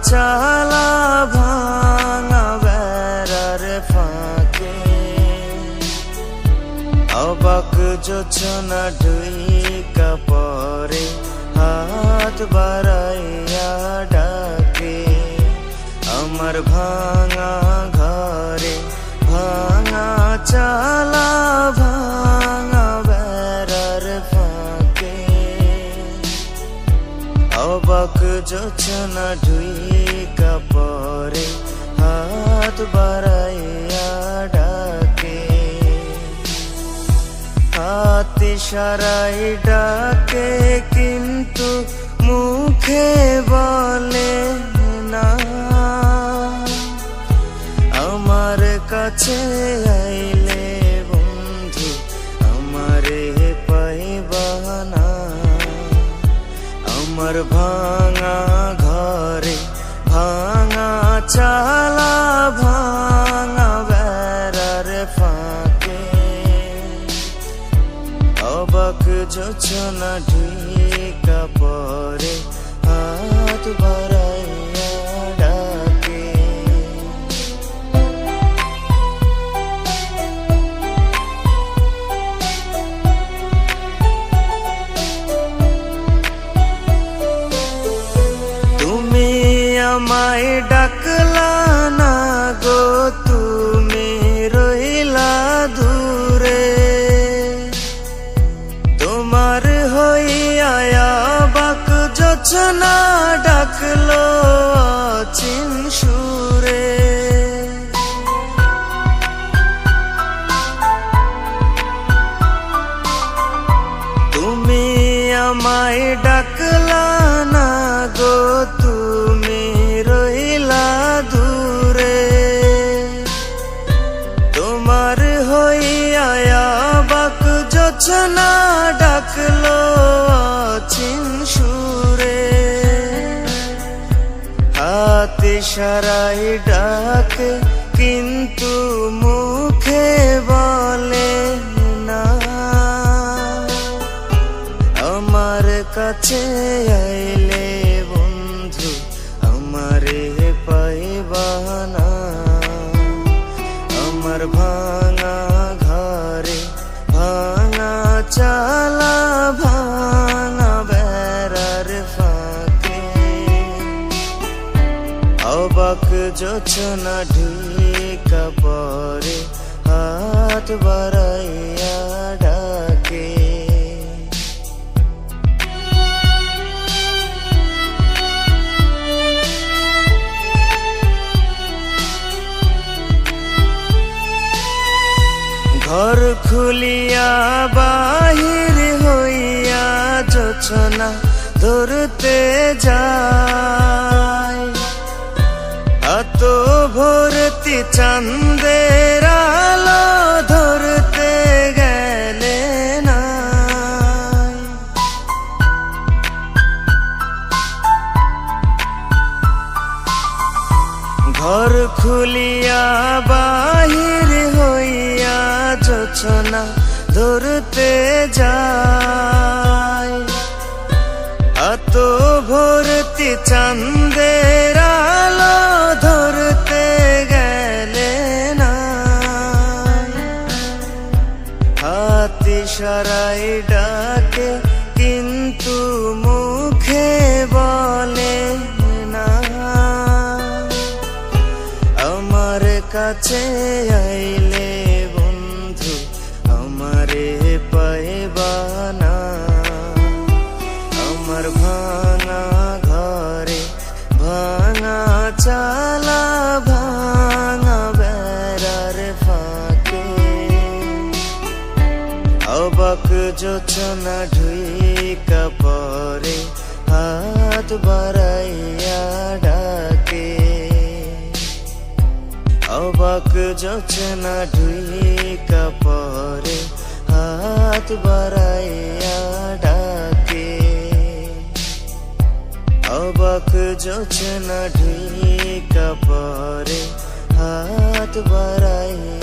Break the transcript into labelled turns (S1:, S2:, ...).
S1: চালা ভাঙা বেড়ার ফাঁকে অবাক যোচনা ঢুইকা পরে হাত বাড়াইয়া ডাকে আমার ভাঙা ঘরে ভাঙা চালা ভাঙা বেড়ার ফাঁকে অবাক যোচনা ঢুইকা পরে হাত বাড়াইয়া ডাকে হাত ইশারায় ডাকে কিন্তু মুখে বলে না আমার কাছে আইলে বন্ধু আমারে পাইবা না আমার ভাঙা ঘরে ভাঙা চালা ভাঙা বেড়ার ফাঁকে অবাক যোচনা ঢুইকা পরে হাত বাড়াইয়া ডাকে তুমি আমায় ডাকলা না গো তুমি রইলা দূরে তোমার হইয়া বাক যোচনা ডাকলো অচিন সুরে তুমি আমায় ডাকলা না গো তুমি রইলা দূরে তোমার হইয়া বাক যোচনা ডাকলো অচিন সুরে হাত ইশারায় ডাকে কিন্তু মুখে বলে না আমার কাছে আইলে বন্ধু আমারে পাইবা না আমার ভাঙা ঘরে ভাঙা চালা ভাঙা বেড়ার ফাঁকে অবাক যোচনা ঢুইকা পরে হাত বাড়াইয়া ডাকে ঘর খুলিয়া বাহির হইয়া যোচনা ধরতে যায় এত ভর্তি চাঁদের আলো ধরতে গেলে না ঘর খুলিয়া বাহির হইয়া যোচনা ধরতে যায় এত ভর্তি চাঁদের আলো ধরতে গেলে না হাত ইশারায় ডাকে কিন্তু মুখে বলে না আমার কাছে আইলে বন্ধু আমারে পাইবা না আমার ভাঙা ঘরে ভাঙা চালা ভাঙা বেড়ার ফাঁকে অবাক যোচনা ঢুইকা পরে হাত বাড়াইয়া ডাকে অবাক যোচনা ঢুইকা পরে হাত বাড়াইয়া ডাকে অবাক যোচনা ঢুইকা পরে হাত বাড়াইয়া